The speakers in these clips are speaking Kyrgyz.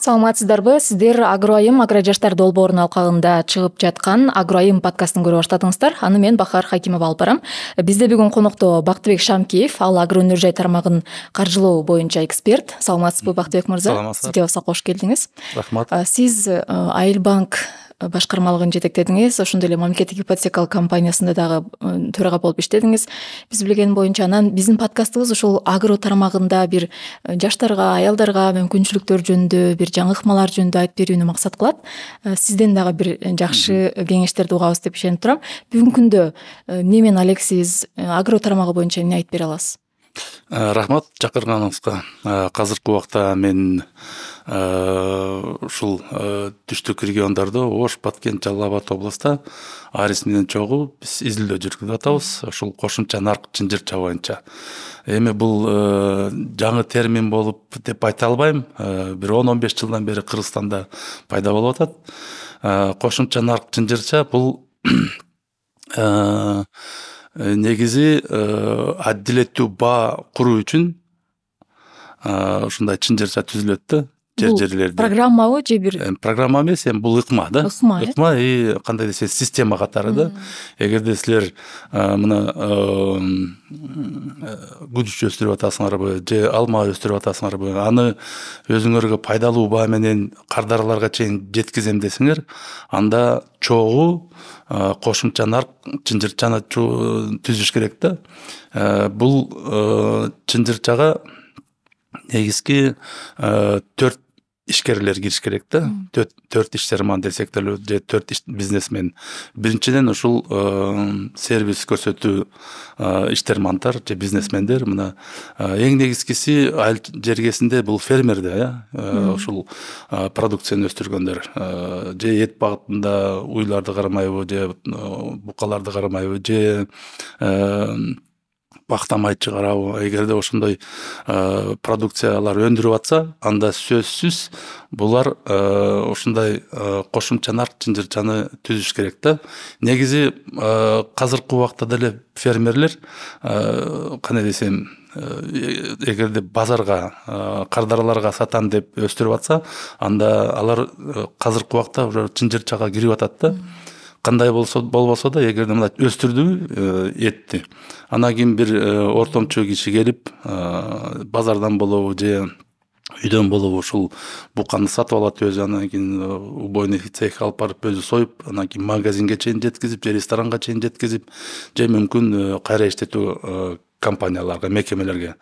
Саламатсыздарбы? Сиздер Агроайым Агрожаштар долбоорунун алкагында чыгып жаткан Агроайым подкастын көрүп баштадыңыздар. Аны мен Бахар Хакимова алып барам. Бизде бүгүн конокто Бактыбек Шамкеев, ал агро өнөр жай тармагын каржылоо боюнча эксперт. Саламатсызбы, Бактыбек мырза? Саламатсыздар. Сизге болсо кош келдиңиз. Рахмат. Сиз Айылбанк башкармалыгын жетектедиңиз, ошондой эле мамлекеттик ипотекалык компаниясында дагы төрага болуп иштедиңиз. Биз билген боюнча, анан биздин подкастыбыз ушул агро тармагында бир жаштарга, аялдарга мүмкүнчүлүктөр жөнүндө, бир жаңы ыкмалар жөнүндө айтып берүүнү максат кылат. Сизден дагы бир жакшы кеңештерди угабыз деп ишенип турам. Бүгүнкү күндө эмне менен алексиз агро тармагы боюнча эмне айтып бере аласыз? Рахмат чакырганыңызга. Азыркы убакта мен ушул түштүк региондордо Ош, Баткен, Жалал Абад областта Арис менен чогуу биз изилдөө жүргүзүп атабыз. Ушул кошумча нарк чынжырча боюнча. Эми бул жаңы термин болуп деп айта албайм. Бир 10-15 жылдан бери Кыргызстанда пайда болуп атат. Кошумча нарк чынжырча бул негизи адилеттүү баа куруу үчүн ушундай чынжырча түзүлөт да. Жерлерде. Программабы же бир? Программа эмес, бул ыкма да. Ыкма и кандай десе система катары да. Эгерде силер мына гүдүч өстүрүп атасыңарбы, же алма өстүрүп атасыңарбы, аны өзүңөргө пайдалуу баа менен кардараларга чейин жеткизем десеңер, анда чогуу кошумча нарк чынжырчаны түзүш керек да. Бул чынжырчага негизги 4 ишкерлер кириш керек да. 4 иштерман десек деле, же 4 бизнесмен. Биринчиден ушул сервис көрсөтүү иштермандар же бизнесмендер. Мына эң негизгиси айыл жергесинде бул фермер да, ушул продукцияны өстүргөндөр. Же эт багытында уйларды карамайбы, же букаларды карамайбы, же бактамай чыгарабы. Эгерде ошондой продукциялар өндүрүп атса, анда сөзсүз булар ушундай кошумча нарк чынжырчаны түзүш керек да. Негизи азыркы убакта деле фермерлер кандай десем, эгерде базарга, кардараларга сатам деп өстүрүп атса, анда алар азыркы убакта уже чынжырчага кирип атат да. Кандай болбосо да, эгерде мына өстүрдү этти, анан кийин бир ортомчу киши келип, базардан болобу же үйдөн болобу ушул буканы сатып алат өзү, анан кийин убойный цех алып барып өзү союп, анан кийин магазинге чейин жеткизип, же ресторанга чейин жеткизип, же мүмкүн кайра иштетүү компанияларга, мекемелерге.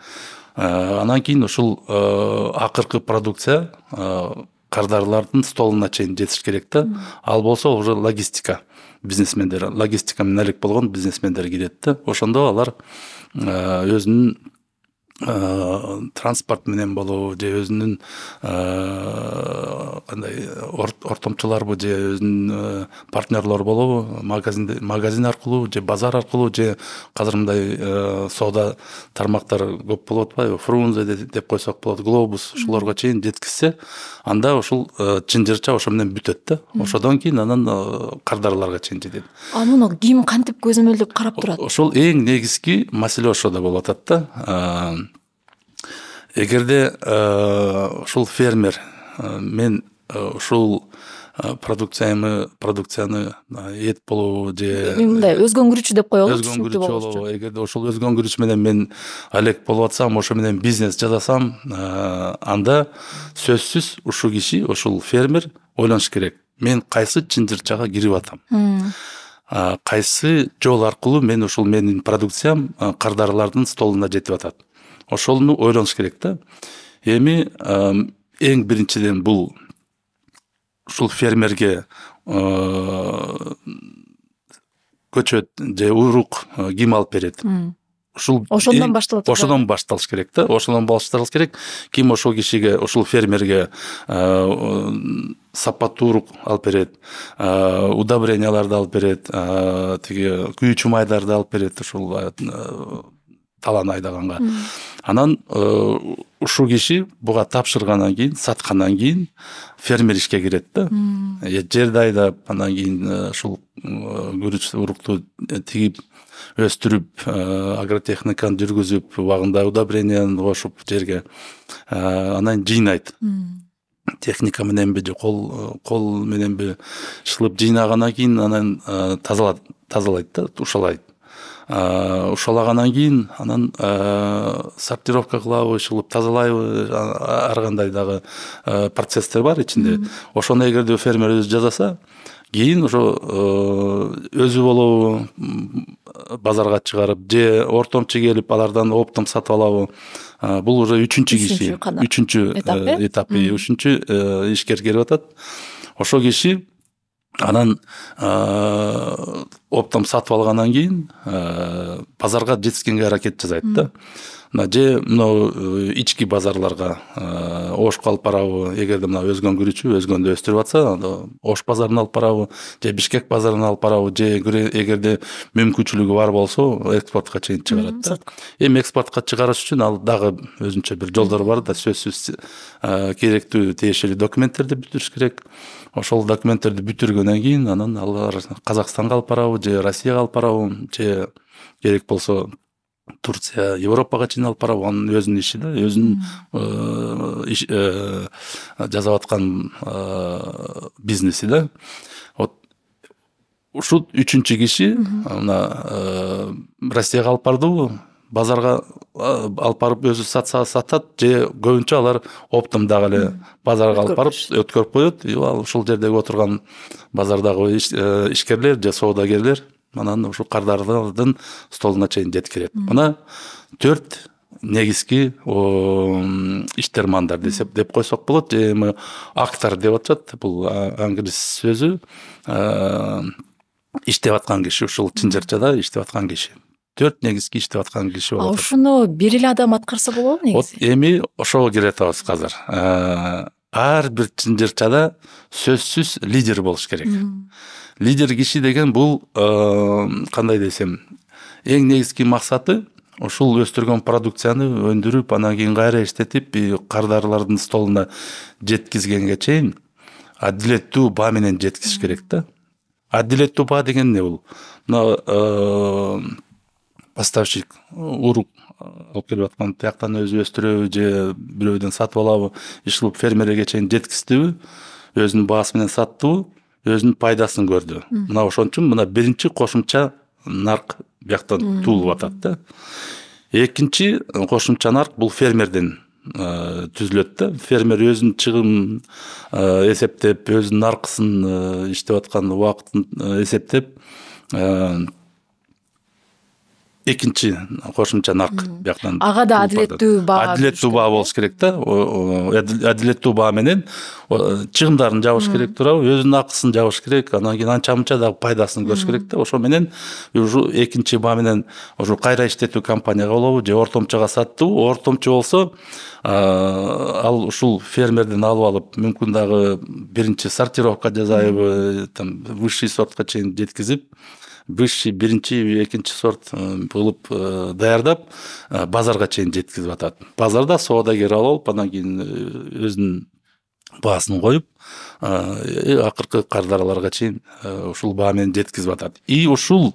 Анан кийин ушул акыркы продукция кардарлардын столуна чейин жетиш керек да. Ал болсо уже логистика бизнесмендер, логистика менен алек болгон бизнесмендер кирет да. Ошондо алар өзүнүн транспорт менен болобу, же өзүнүн кандай ортомчуларбы, же өзүнүн партнерлор болобу, магазин аркылуу, же базар аркылуу, же азыр мындай соода тармактар көп болуп атпайбы, Фрунзе деп койсок болот, Глобус, ушуларга чейин жеткизсе, анда ушул чынжырча ошо менен бүтөт да. Ошодон кийин анан кардарларга чейин жетет. Муну ким кантип көзөмөлдөп карап турат? Ошол эң негизги маселе ошодо болуп атат да. Эгерде ушул фермер мен ушул продукцияны эт болобу же мындай өзгөңгүрүүчү деп коелу. Өзгөңгүрүүчү болобу. Эгерде ошол өзгөңгүрүүчү менен мен алек болуп атсам, ошо менен бизнес жасасам, анда сөзсүз ушул киши, ушул фермер ойлонуш керек. Мен кайсы чынжырчага кирип атам? Кайсы жол аркылуу мен ушул менин продукциям кардарлардын столуна жетип атат? Ошону ойлонуш керек да. Эми эң биринчиден бул ушул фермерге көчөт же урук ким алып берет? Ошондон башталат. Ошондон башталыш керек да. Ошондон башталыш керек. Ким ошол кишиге, ошол фермерге сапаттуу урук алып берет, удобренияларды алып берет, тиги күйүүчү майдарды алып берет ушул талан айдаганга. Анан ушул киши буга тапшыргандан кийин, саткандан кийин фермер ишке кирет да. Жерди айдап, анан кийин ушул күрүч урукту тигип, өстүрүп, агротехниканы жүргүзүп, убагында удобренияны кошуп жерге, анан жыйнайт. техника мененби же кол мененби шылып жыйнагандан кийин анан тазалайт да, ушалайт. Ушалагандан кийин анан сортировка кылабы, шылып тазалайбы, ар кандай дагы процесстер бар ичинде. Ошону эгерде фермер өзү жасаса, кийин ошо өзү болобу базарга чыгарып же ортомчу келип алардан оптом сатып алабы, бул уже үчүнчү киши, үчүнчү этапы, үчүнчү ишкер келип атат. Ошол киши анан оптом сатып алгандан кийин базарга жеткизгенге аракет жасайт да. Же мына ички базарларга Ошко алып барабы, эгерде мына өзгөн күрүчү өзгөндө өстүрүп атса, Ош базарына алып барабы, же Бишкек базарына алып барабы, же эгерде мүмкүнчүлүгү бар болсо экспортко чейин чыгарат да. Эми экспортко чыгарыш үчүн ал дагы өзүнчө бир жолдору бар да, сөзсүз керектүү тиешелүү документтерди бүтүрүш керек. Ошол документтерди бүтүргөндөн кийин анан алар Казакстанга алып барабы, же Россияга алып барабы, же керек болсо Турция, Европага чейин алып барабы, анын өзүнүн иши да, өзүнүн жасап аткан бизнеси да. Вот ушул үчүнчү киши мына Россияга алып бардыбы, базарга алып барып өзү сатса сатат, же көбүнчө алар оптом дагы эле базарга алып барып өткөрүп коет. Ал ушул жердеги отурган базардагы ишкерлер же соодагерлер анан ушул кардардын столуна чейин жеткирет. Мына 4 негизги иштермандар деп койсок болот, же эми актор деп атышат. Бул англис сөзү, иштеп аткан киши, ушул чынжырчада иштеп аткан киши. 4 негизги иштеп аткан киши болот. Ушуну бир эле адам аткарса болобу негизи? Вот эми ошого келип атабыз азыр. Ар бир чынжырчада сөзсүз лидер болуш керек. Лидер киши деген бул кандай десем, эң негизги максаты ушул өстүргөн продукцияны өндүрүп, анан кийин кайра иштетип, кардарлардын столуна жеткизгенге чейин адилеттүү баа менен жеткизиш керек да. Адилеттүү баа деген эмне бул? Мына поставщик урук алып келип аткан тияктан өзү өстүрөбү, же бирөөдөн сатып алабы, иш кылып фермерге чейин жеткиздиби, өзүнүн баасы менен саттыбы, өзүнүн пайдасын көрдү. Мына ошон үчүн мына биринчи кошумча нарк бияктан туулуп атат да. Экинчи кошумча нарк бул фермерден түзүлөт да. Фермер өзүнүн чыгымын эсептеп, өзүнүн наркысын иштеп аткан убактын эсептеп, экинчи кошумча нарк бияктан ага да адилеттүү баа болуш керек да. Адилеттүү баа менен чыгымдарын жабыш керек туурабы, өзүнүн акысын жабыш керек, анан кийин анча мынча дагы пайдасын көрүш керек да. Ошо менен ушу экинчи баа менен ушу кайра иштетүү компанияга болобу, же ортомчуга саттыбы, ортомчу болсо ал ушул фермерден алып алып, мүмкүн дагы биринчи сортировка жасайбы, там высший сортко чейин жеткизип, высший, биринчи, экинчи сорт кылып даярдап, базарга чейин жеткизип атат. Базарда соодагер алып, анан кийин өзүнүн баасын коюп, акыркы кардарларга чейин ушул баа менен жеткизип атат. И ушул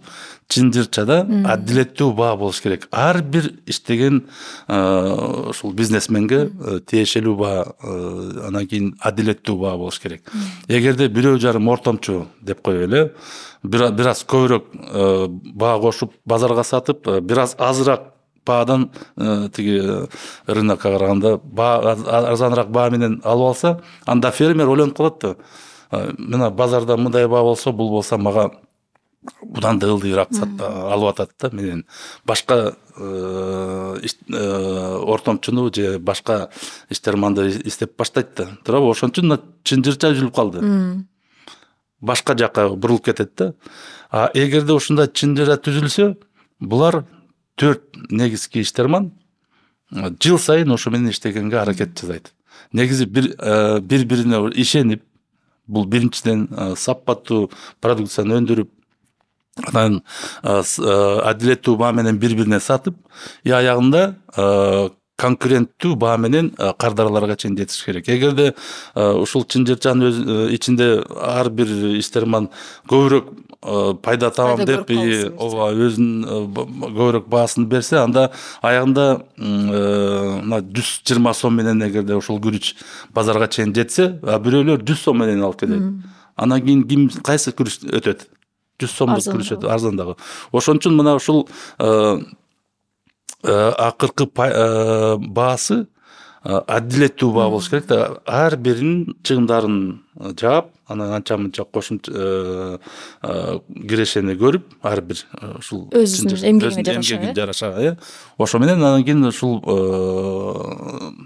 чынжырчада адилеттүү баа болуш керек. Ар бир иштеген ушул бизнесменге тиешелүү баа, анан кийин адилеттүү баа болуш керек. Эгерде бирөө жарым ортомчу деп коелу, бир аз көбүрөөк баа кошуп базарга сатып, бир аз азыраак баадан тиги рынокко караганда арзаныраак баа менен алып алса, анда фермер ойлонуп калат да. Мына базарда мындай баа болсо, бул болсо мага будан да ылдыйраак алып атат да, менен башка ортомчуну же башка иштерманды издеп баштайт да. Туурабы? Ошон үчүн чынжырча үзүлүп калды. Башка жакка бурулуп кетет да. Эгерде ушундай чынжыра түзүлсө, булар 4 негизги иштерман жыл сайын ошо менен иштегенге аракет жасайт. Негизи бири-бирине ишенип, бул биринчиден сапаттуу продукцияны өндүрүп, анан адилеттүү баа менен бири-бирине сатып, аягында конкуренттүү баа менен кардарларга чейин жетиш керек. Эгерде ушул Чынжырчанын өз ичинде ар бир иштерман көбүрөөк пайда табам деп ооба өзүнүн көбүрөөк баасын берсе, анда аягында 120 сом менен эгерде ушул күрүч базарга чейин жетсе, бирөөлөр 100 сом менен алып келет. Анан кийин ким кайсы күрүч өтөт? 100 сомдук күрүч өтөт, арзандагы. Ошон үчүн мына ушул акыркы баасы адилеттүү баа болуш керек да. Ар биринин чыгымдарын жаап, анан анча мынча кошумча кирешени көрүп, ар бир ушул өзүнүн эмгегине жараша, ошо менен анан кийин ушул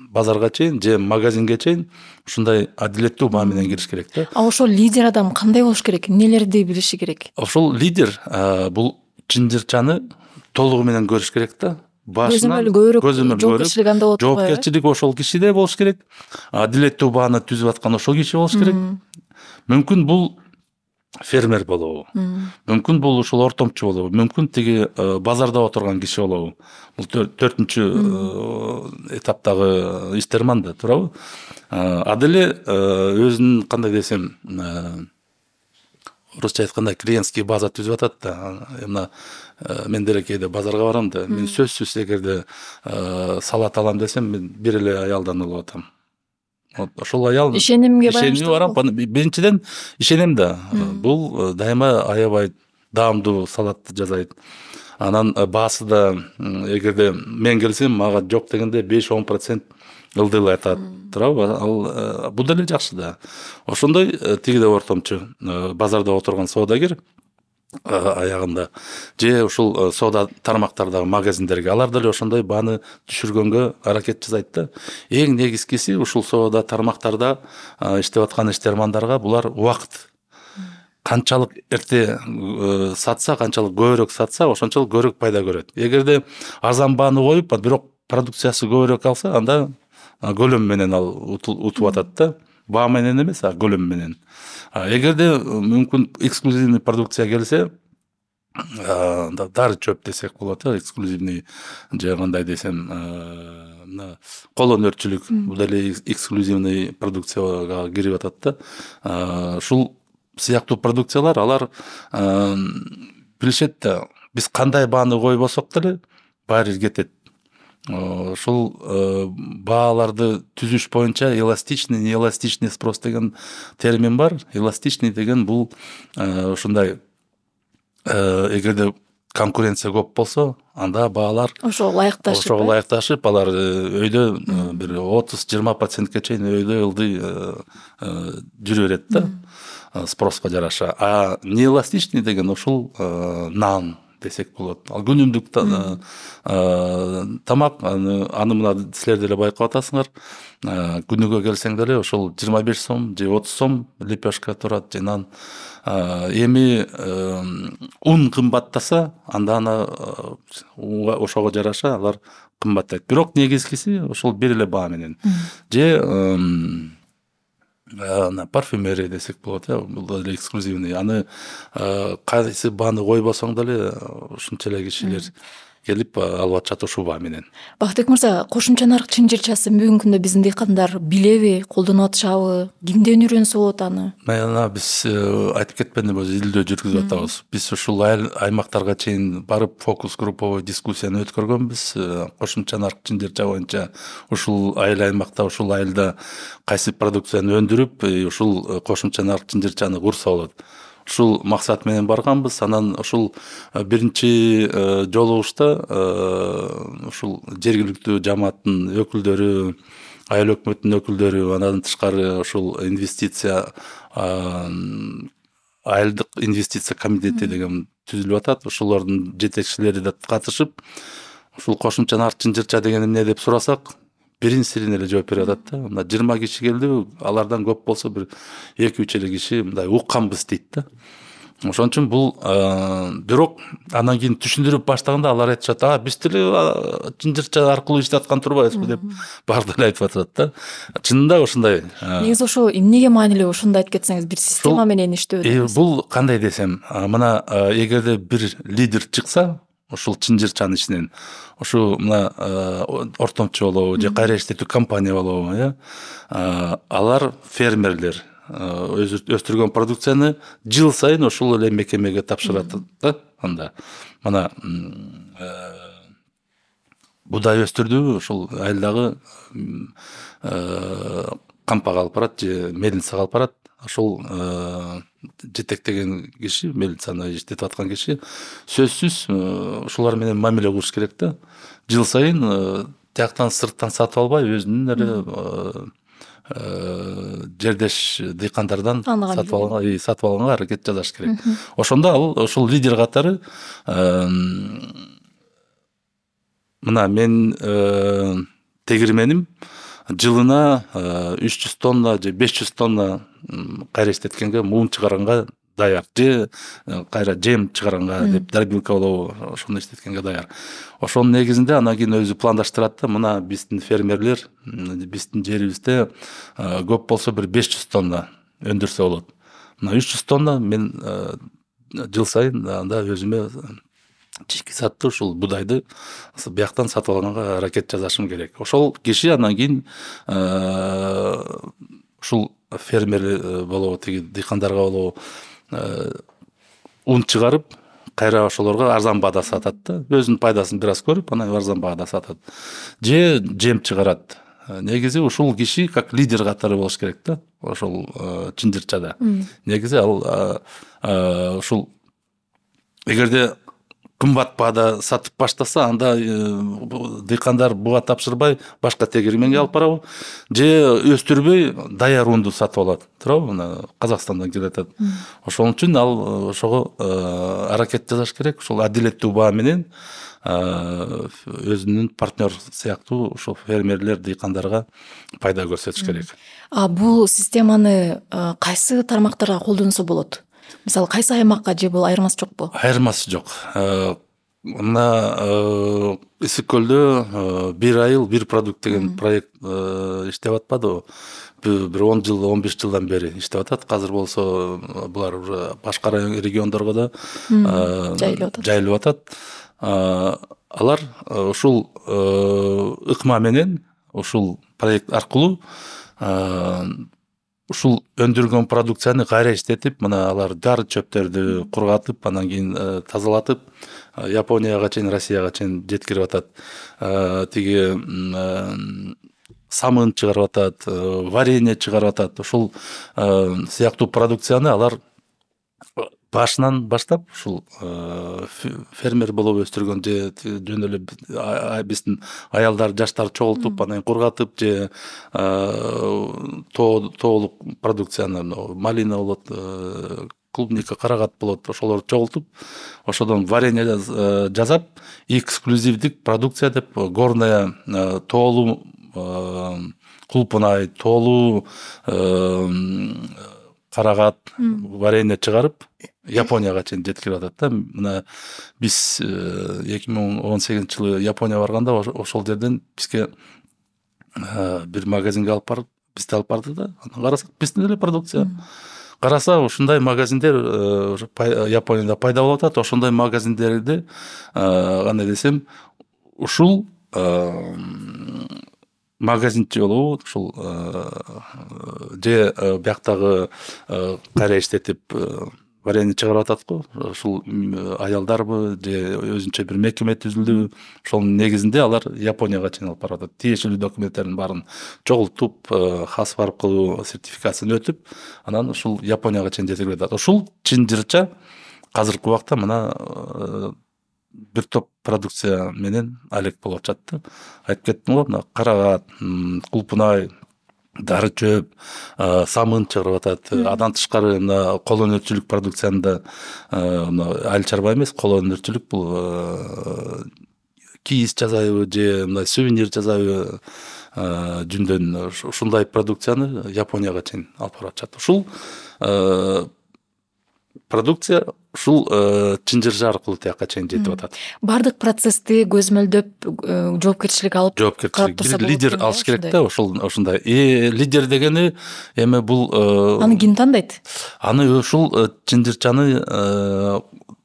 базарга чейин же магазинге чейин ушундай адилеттүү баа менен кириш керек да. Ошол лидер адам кандай болуш керек? Нелерди билиши керек? Ошол лидер бул Чынжырчаны толугу менен көрүш керек да. Башынан жоопкерчилик анда болот. Жоопкерчилик ошол кишиде болуш керек. Адилеттүү бааны түзүп аткан ошол киши болуш керек. Мүмкүн бул фермер болобу, мүмкүн бул ушул ортомчу болобу, мүмкүн тиги базарда отурган киши болобу. Бул 4-чү этаптагы иштерман да, туурабы? А деле өзүнүн кандай десем, орусча айтканда клиентский база түзүп атат да. Мына мен деле кээде базарга барам да, мен сөзсүз эгерде салат алам десем, мен бир эле аялдан алып атам. Ошол аял ишенимге барам. Биринчиден ишенем да. Бул дайыма аябай даамдуу салатты жасайт. Анан баасы да эгерде мен келсем, мага жок дегенде 5-10% ылдый айтат. Туурабы? Ал бул деле жакшы да. Ошондой тигиде ортомчу базарда отурган соодагер аягында же ушул соода тармактардагы магазиндерге алар деле ошондой бааны түшүргөнгө аракет жасайт да. Эң негизгиси ушул соода тармактарда иштеп аткан иштермандарга булар убакыт. Канчалык эрте сатса, канчалык көбүрөөк сатса, ошончолук көбүрөөк пайда көрөт. Эгерде арзан бааны коюп, бирок продукциясы көбүрөөк алса, анда көлөм менен ал утуп атат да. Баа менен эмес, көлөм менен. Эгерде мүмкүн эксклюзивный продукция келсе, дары чөп десек болот, эксклюзивный же кандай десем, кол өнөрчүлүк, бул деле эксклюзивный продукцияга кирип атат да. Ушул сыяктуу продукциялар, алар билишет да, биз кандай бааны койбосок деле баары кетет. Ушул бааларды түзүш боюнча эластичный, неэластичный спрос деген термин бар. Эластичный деген бул ушундай, эгерде конкуренция көп болсо, анда баалар ошого ылайыкташып, алар өйдө бир 30-20%ке чейин өйдө ылдый жүрө берет да, спроска жараша. А неэластичный деген ушул нан десек болот. Ал күнүмдүк тамак, аны мына силер деле байкап атасыңар. Күнүгө келсең деле ошол 25 сом же 30 сом лепешка турат же нан. Эми ун кымбаттаса, анда аны ошого жараша алар кымбаттайт. Бирок негизгиси ошол бир эле баа менен. Же парфюмерия десек болот, бул деле эксклюзивный. Аны кайсы бааны койбосоң деле ушунча эле кишилер келип алып атышат ушул баа менен. Бактыбек мырза, кошумча нарк чынжырчасын бүгүнкү күндө биздин дыйкандар билеби, колдонуп атышабы, кимден үйрөнсө болот аны? Мына биз айтып кетпедимби, изилдөө жүргүзүп атабыз. Биз ушул аймактарга чейин барып фокус групповой дискуссияны өткөргөнбүз. Кошумча нарк чынжырча боюнча ушул аймакта, ушул айылда кайсы продукцияны өндүрүп, ушул кошумча нарк чынжырчаны курса болот. Ушул максат менен барганбыз. Анан ушул биринчи жолугушта ушул жергиликтүү жамааттын өкүлдөрү, айыл өкмөтүнүн өкүлдөрү, андан тышкары ушул инвестиция, айылдык инвестиция комитети деген түзүлүп атат. Ошолордун жетекчилери да катышып, ушул кошумча нарк чынжырча деген эмне деп сурасак, бирин сирин эле жооп берип атат да. Мына 20 киши келди, алардан көп болсо бир 2-3 эле киши мындай укканбыз дейт да. Ошон үчүн бул бирок анан кийин түшүндүрүп баштаганда алар айтышат, биз деле чынжырча аркылуу иштеп аткан турбайбызбы деп баары деле айтып атышат да. Чынында ошондой. Негизи ошо эмнеге маанилүү, ошондо айтып кетсеңиз, бир система менен иштөө. Бул кандай десем, мына эгерде бир лидер чыкса, ушул чынжырчанын ичинен ушу мына ортомчу болобу же кайра иштетүү компания болобу, алар фермерлер өстүргөн продукцияны жыл сайын ошол эле мекемеге тапшырат да. Анда мына будай өстүрдү ушул айылдагы кампага алып барат же мельницага алып барат. Ошол жетектеген киши, мельницаны иштетип аткан киши сөзсүз ушулар менен мамиле кылыш керек да. Жыл сайын тияктан сырттан сатып албай өзүнүн эле жердеш дыйкандардан сатып алганга аракет жасаш керек. Ошондо ал ошол лидер катары мына мен тегирменим жылына 300 тонна же 500 тонна кайра иштеткенге муун чыгаранга даяр, же кайра жем чыгаранга деп дробилка болобу ошону иштеткенге даяр. Ошонун негизинде анан кийин өзү пландаштырат да, мына биздин фермерлер биздин жерибизде көп болсо бир 500 тонна өндүрсө болот. Мына 300 тонна мен жыл сайын анда өзүмө чечки сатты ушул будайды бияктан сатып алганга аракет жасашым керек. Ошол киши анан кийин ушул фермер болобу, тиги дыйкандарга болобу ун чыгарып, кайра ошолорго арзан баада сатат да. Өзүнүн пайдасын бир аз көрүп, анан арзан баада сатат. Же жем чыгарат. Негизи ушул киши как лидер катары болуш керек да. Ошол чынжырчада. Негизи ал ушул эгерде кымбат баада сатып баштаса, анда дыйкандар буга тапшырбай башка тегирменге алып барабы, же өстүрбөй даяр унду сатып алат. Туурабы? Мына Казакстандан келатат. Ошон үчүн ал ошого аракет жасаш керек. Ошол адилеттүү баа менен өзүнүн партнер сыяктуу ошол фермерлер, дыйкандарга пайда көрсөтүш керек. Бул системаны кайсы тармактарга колдонсо болот? Мисалы, кайсы аймакка, же бул айырмасы жокпу? Айырмасы жок. Мына Ысык көлдө бир айыл бир продукт деген проект иштеп атпадыбы? Бир 10 жыл, 15 жылдан бери иштеп атат. Азыр болсо булар уже башка региондорго да жайылып атат. Алар ушул ыкма менен, ушул проект аркылуу ушул өндүргөн продукцияны кайра иштетип, мына алар дары чөптөрдү кургатып, анан кийин тазалатып, Японияга чейин, Россияга чейин жеткирип атат. Тиги самын чыгарып атат, варенье чыгарып атат. Ушул сыяктуу продукцияны алар башынан баштап ушул фермер болуп өстүргөн, же жөн эле биздин аялдар, жаштар чогултуп, анан кургатып, же тоолук продукцияны, малина болот, клубника, карагат болот, ошолорду чогултуп, ошодон варенье жасап, эксклюзивдик продукция деп, горная тоолуу кулпунай, тоолуу карагат варенье чыгарып, Японияга чейин жеткирип атат да. Мына биз 2018-жылы Япония барганда ошол жерден бизге бир магазинге алып барып, бизди алып барды да. Анан карасак, биздин эле продукция. Караса, ушундай магазиндер Японияда пайда болуп атат. Ошондой магазиндерди кандай десем, ушул магазинчи болобу, ушул же бияктагы кайра иштетип варенье чыгарып атат го. Ушул аялдарбы, же өзүнчө бир мекеме түзүлдү. Ошонун негизинде алар Японияга чейин алып барып атат. Тиешелүү документтерин баарын чогултуп, хас аркылуу сертификацияны өтүп, анан ушул Японияга чейин жеткирип атат. Ушул чынжырча азыркы убакта мына бир топ продукция менен алек болуп атат да. Айтып кеттим го, мына карагат, кулпунай, дары чөп, самын чыгарып атат. Андан тышкары мына кол өнөрчүлүк продукцияны да, айыл чарба эмес, кол өнөрчүлүк, бул кийиз жасайбы, же мындай сувенир жасайбы жүндөн, ушундай продукцияны Японияга чейин алып барып атышат. Ушул продукция ушул чынжырча аркылуу тияка чейин жетип атат. Бардык процессти көзмөлдөп, жоопкерчилик алып, лидер алыш керек да. Ошондой лидер дегени эми бул аны ким тандайт? Аны ушул чынжырчаны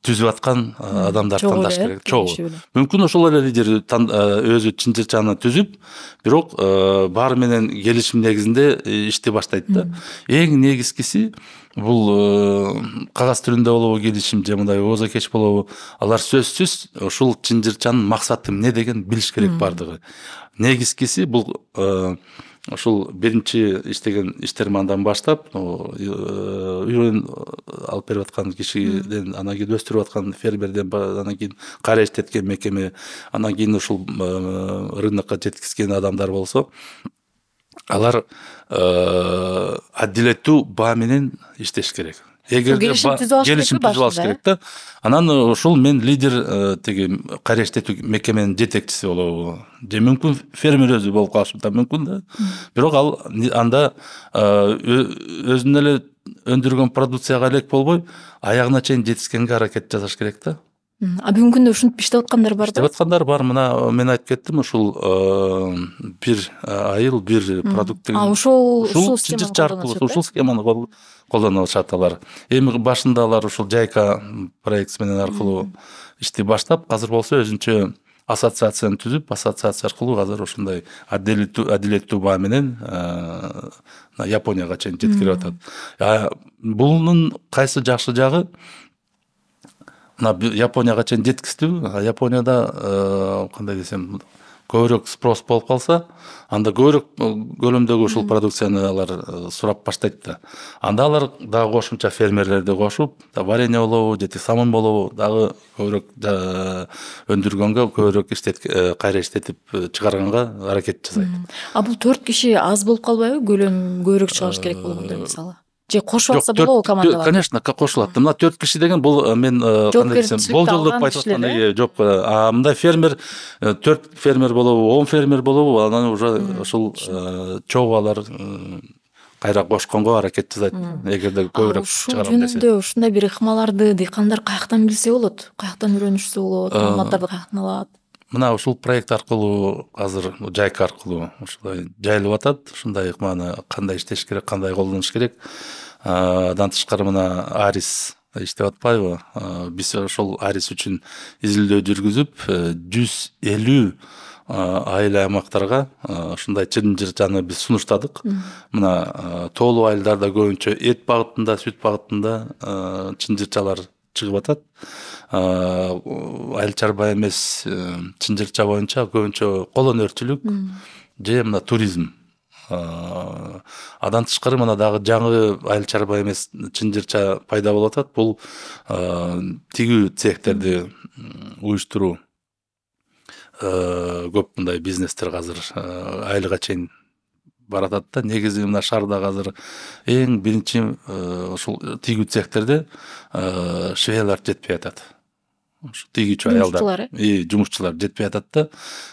түзүп аткан адамдарды тандаш керек. Чогуу. Мүмкүн ошол эле лидер өзү чынжырчаны түзүп, бирок баары менен келишим негизинде ишти баштайт да. Эң негизгиси бул кагаз түрүндө болобу келишим же мындай ооз кеч болобу, алар сөзсүз ушул чынжырчанын максаты эмне деген билиш керек бардыгы. Негизгиси бул ушул биринчи иштеген иштерим андан баштап, үйрөн алып берип аткан кишиден, анан кийин өстүрүп аткан фермерден, анан кийин кайра иштеткен мекеме, анан кийин ушул рынокко жеткизген адамдар болсо, алар адилеттүү баа менен иштеш керек. Эгерде келишим түзүп алыш керек да. Анан ушул мен лидер тиги кайра иштетүү мекеменин жетекчиси болобу, же мүмкүн фермер өзү болуп калышы да мүмкүн да. Бирок ал анда өзүнүн эле өндүргөн продукцияга элек болбой, аягына чейин жетишкенге аракет жасаш керек да. Бүгүнкү күндө ушинтип иштеп аткандар бар да? Иштеп аткандар бар. Мына мен айтып кеттим, ушул бир айыл, бир продукт деген. Ушул схеманы колдонушат алар. Эми башында алар ушул Жайка проект менен аркылуу ишти баштап, азыр болсо өзүнчө ассоциацияны түзүп, ассоциация аркылуу азыр ушундай адилеттүү баа менен Японияга чейин жеткирип атат. Бунун кайсы жакшы жагы? Японияга чейин жеткиздүү. Японияда кандай десем, көбүрөөк спрос болуп калса, анда көбүрөөк көлөмдөгү ушул продукцияны алар сурап баштайт да. Анда алар дагы кошумча фермерлерди кошуп, варенье болобу, же самын болобу, дагы көбүрөөк өндүргөнгө, көбүрөөк кайра иштетип чыгарганга аракет жасайт. Бул 4 киши аз болуп калбайбы? Көлөм көбүрөөк чыгарыш керек болгондо мисалы. Же кошуп алса болобу командалар? Конечно, кошулат. Мына 4 киши деген бул мен кандай десем, болжолдоп айтып аткандай жоп. Мындай фермер 4 фермер болобу, 10 фермер болобу, анан уже ушул чогуу алар кайра кошконго аракет жасайт. Эгерде көбүрөөк чыгарам десе. Жөнүндө ушундай бир ыкмаларды дыйкандар каяктан билсе болот? Каяктан үйрөнүшсө болот? Маалыматтарды каяктан алат? Мына ушул проект аркылуу азыр Жайка аркылуу ушулай жайылып атат. Ушундай ыкманы кандай иштеш керек, кандай колдонуш керек. Андан тышкары мына Арис иштеп атпайбы? Биз ошол Арис үчүн изилдөө жүргүзүп, 150 айыл аймактарга ушундай чынжырчаны биз сунуштадык. Мына тоолуу айылдарда көбүнчө эт багытында, сүт багытында чынжырчалар чыгып атат. Айыл чарба эмес чынжырча боюнча көбүнчө кол өнөрчүлүк же мына туризм. Андан тышкары мына дагы жаңы айыл чарба эмес чынжырча пайда болуп атат. Бул тигүү цехтерди уюштуруу. Көп мындай бизнестер азыр айылга чейин баратат да. Негизи мына шаардагы азыр эң биринчи ушул тигүү цехтерде швеялар жетпей атат. Тигүүчү аялдар, жумушчулар жетпей атат да.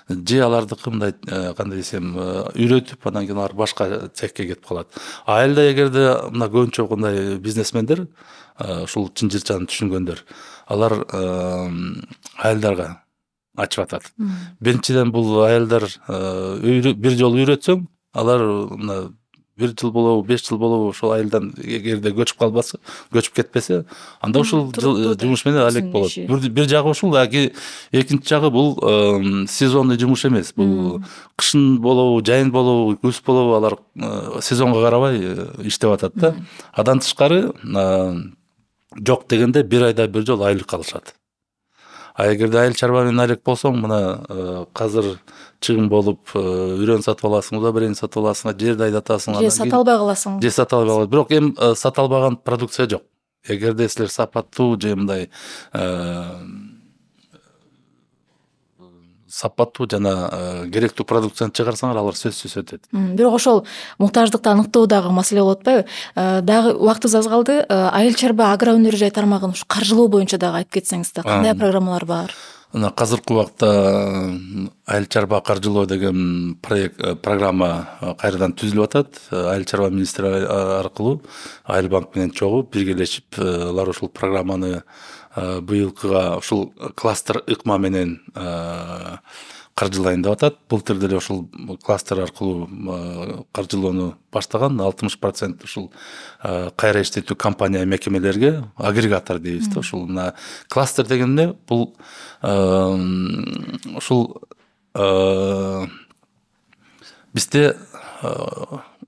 Же алардыкы мындай кандай десем, үйрөтүп, анан кийин алар башка цехке кетип калат. Айылда эгерде мына көбүнчө кандай бизнесмендер, ушул чынжырчаны түшүнгөндөр, алар айылдарга ачып атат. Биринчиден бул айылдар бир жолу үйрөтсөң, алар мына 1 жыл болобу, 5 жыл болобу ошол айылдан эгерде көчүп калбаса, көчүп кетпесе, анда ушул жумуш менен алек болот. Бир жагы ушул, экинчи жагы бул сезонный жумуш эмес. Бул кышын болобу, жайын болобу, күз болобу, алар сезонго карабай иштеп атат да. Андан тышкары жок дегенде 1 айда 1 жолу айлык алышат. Эгерде айыл чарба менен алек болсоң, мына азыр чыгым болуп, үрөн сатып аласың, удобрение сатып аласың, жерди айдатасың, же сата албай каласың. Же сата албай каласың. Бирок эми сата албаган продукция жок. Эгерде силер сапаттуу же мындай сапаттуу жана керектүү продукцияны чыгарсаңар, алар сөзсүз өтөт. Бирок ошол муктаждыкты аныктоо дагы маселе болуп атпайбы? Дагы убактыбыз аз калды. Айыл чарба агро өнөр жай тармагын ушу каржылоо боюнча дагы айтып кетсеңиз да, кандай программалар бар? Мына азыркы убакта айыл чарба каржылоо деген программа кайрадан түзүлүп атат. Айыл чарба министри аркылуу Айыл банк менен чогуу биргелешип, алар ушул программаны быйылкыга ушул кластер ыкма менен каржылайын деп атат. Былтыр деле ушул кластер аркылуу каржылоону баштаган 60% ушул кайра иштетүү компания мекемелерге агрегатор дейбиз да. Ушул мына кластер деген эмне? Бул ушул бизде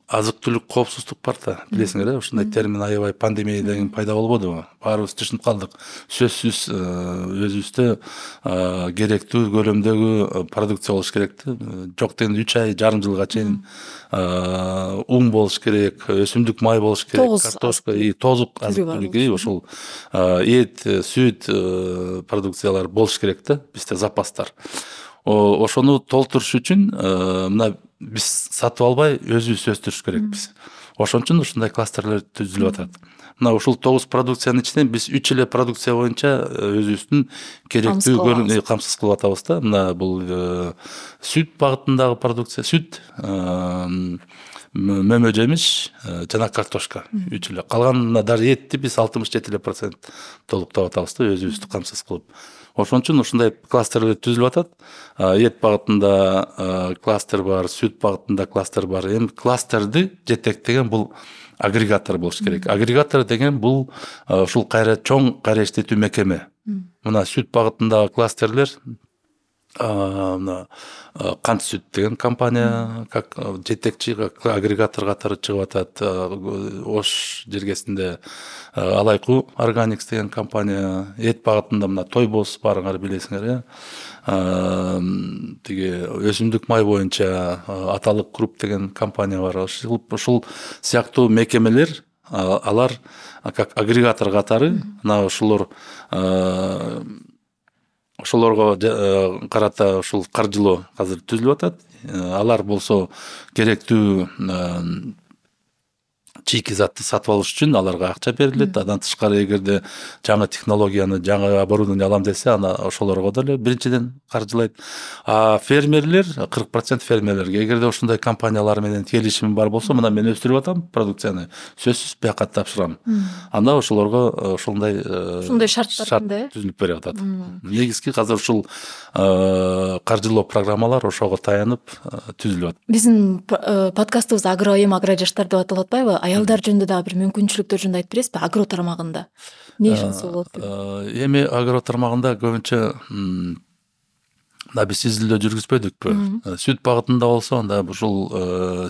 азык түлүк коопсуздук бар да, билесиңер да, ушундай термин аябай пандемия деген пайда болбодубу? Баарыбыз түшүнүп калдык. Сөзсүз өзүбүздө керектүү көлөмдөгү продукция болуш керек да. Жок дегенде 3 ай, жарым жылга чейин ун болуш керек, өсүмдүк май болуш керек, картошка, тозук азык түлүк, ушул эт, сүт продукциялар болуш керек да, бизде запастар. Ошону толтуруш үчүн мына биз сатып албай өзүбүз өстүрүш керекпиз. Ошон үчүн ушундай кластерлер түзүлүп атат. Мына ушул 9 продукциянын ичинен биз 3 эле продукция боюнча өзүбүздүн керектүү камсыз кылып атабыз да. Мына бул сүт багытындагы продукция, сүт, мөмө жемиш жана картошка 3 эле. Калган мына даже этти биз 67% толуктап атабыз да, өзүбүздү камсыз кылып. Ошон үчүн ушундай кластерлер түзүлүп атат. Эт багытында кластер бар, сүт багытында кластер бар. Эми кластерди жетектеген бул агрегатор болуш керек. Агрегатор деген бул ушул чоң кайра иштетүү мекеме. Мына сүт багытындагы кластерлер кант сүт деген компания как жетекчи агрегатор катары чыгып атат. Ош жергесинде Алайку Органикс деген компания, эт багытында мына Тойбос барыңар билесиңер, тиги өсүмдүк май боюнча Аталык Круп деген компания бар. Ушул сыяктуу мекемелер, алар как агрегатор катары, мына ошолорго карата ушул каржылоо азыр түзүлүп атат. Алар болсо керектүү чийки затты сатып алыш үчүн аларга акча берилет. Андан тышкары эгерде жаңы технологияны, жаңы оборудование алам десе, ана ошолорго деле биринчиден каржылайт. А фермерлер 40% фермерлерге, эгерде ушундай компаниялар менен келишим бар болсо, мына мен өстүрүп атам продукцияны, сөзсүз бияка тапшырам. Анда ошолорго ушундай шарт түзүлүп берип атат. Негизги азыр ушул каржылоо программалар ошого таянып түзүлүп атат. Биздин подкастыбыз агроайым, агро жаштар деп аталып атпайбы? Аялдар жөнүндө дагы бир мүмкүнчүлүктөр жөнүндө айтып бересизби? Агро тармагында эмне ишинсе болот? Эми агро тармагында көбүнчө биз изилдөө жүргүзбөдүкпү? Сүт багытында болсо, анда ушул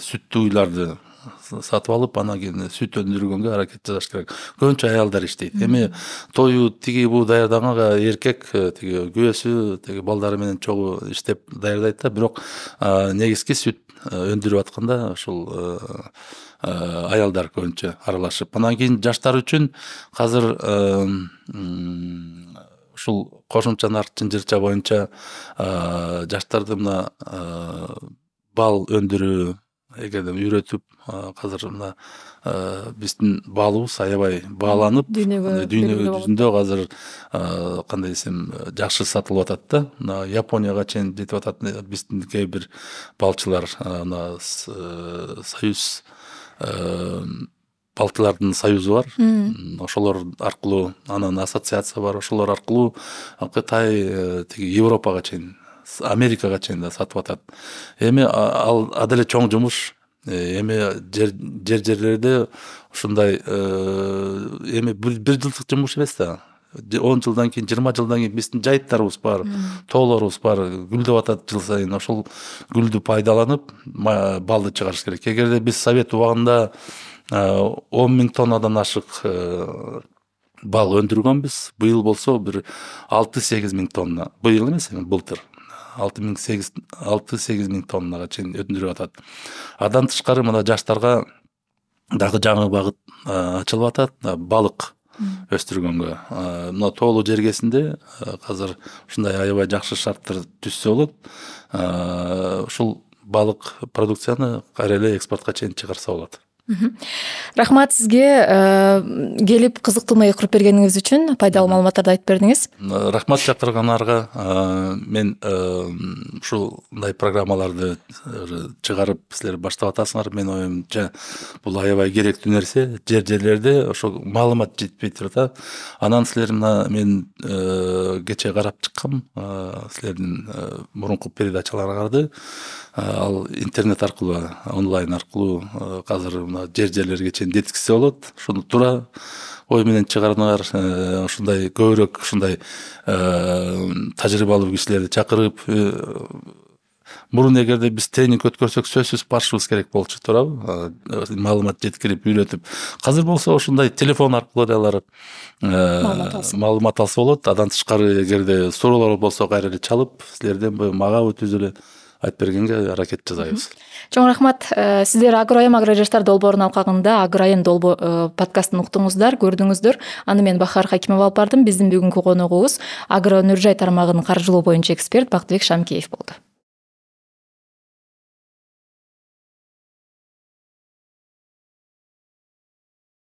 сүттүү уйларды сатып алып, анан кийин сүт өндүргөнгө аракет жасаш керек. Көбүнчө аялдар иштейт. Эми тою тиги бу даярдаганга еркек тиги күйөөсү, тиги балдары менен чогуу иштеп даярдайт да, бирок негизги сүт өндүрүп атканда ушул аялдар көбүнчө аралашып. Анан кийин жаштар үчүн азыр ушул кошумча нарк жынжырча боюнча жаштарды мына бал өндүрүү эгерде үйрөтүп, азыр мына биздин балыбыз аябай бааланып, дүйнө жүзүндө азыр кандай десем жакшы сатылып атат да. Мына Японияга чейин жетип атат. Биздин кээ бир балчылар, мына союз балчылардын союзу бар. Ошолор аркылуу, анан ассоциация бар. Ошолор аркылуу Кытай, тиги Европага чейин, Америкага чейин да сатып атат. Эми ал деле чоң жумуш. Эми жерлерде ушундай эми бир жылдык жумуш эмес да. 10 жылдан кийин, 20 жылдан кийин биздин жайыттарыбыз бар, тоолорубуз бар, гүлдөп атат жыл сайын. Ошол гүлдү пайдаланып, балды чыгарыш керек. Эгерде биз Совет убагында 10.000 тоннадан ашык бал өндүргөнбүз, быйыл болсо бир 6-8 тонна. Быйыл эмес, былтыр 6-8 тоннага чейин өндүрүп атат. Андан тышкары мына жаштарга дагы жаңы багыт ачылып атат, балык өстүргөнгө. Мына тоолуу жергесинде азыр ушундай аябай жакшы шарттар түзсө болот. Ушул балык продукцияны кайра эле экспортко чейин чыгарса болот. Рахмат сизге келип кызыктуу маек куруп бергениңиз үчүн, пайдалуу маалыматтарды айтып бердиңиз. Рахмат чакыргандарга. Мен ушундай программаларды чыгарып силер баштап атасыңар. Мен оюмча бул аябай керектүү нерсе. Жерлерде ошо маалымат жетпей турат. Анан силер мен кече карап чыккам силердин мурунку передачаларыңарды. Ал интернет аркылуу, онлайн аркылуу азыр жерлерге чейин жеткизсе болот. Ошону туура ой менен чыгарыңар, ушундай көбүрөөк ушундай тажрыйбалуу кишилерди чакырып, мурун эгерде биз тренинг өткөрсөк сөзсүз барышыбыз керек болчу, туурабы? Маалымат жеткирип, үйрөтүп. Азыр болсо ушундай телефон аркылуу да алар маалымат алса болот. Андан тышкары эгерде суроолор болсо кайра эле чалып, силерден мага өтүп эле айтып бергенге аракет жасайбыз. Чоң рахмат. Сиздер Агроайым Агро жаштар долбоорунун алкагында Агроайым подкастын уктуңуздар, көрдүңүздөр. Аны мен Бахар Хакимова алып бардым. Биздин бүгүнкү коногубуз Агро Нуржай тармагынын каржылоо боюнча эксперт Бактыбек Шамкеев болду.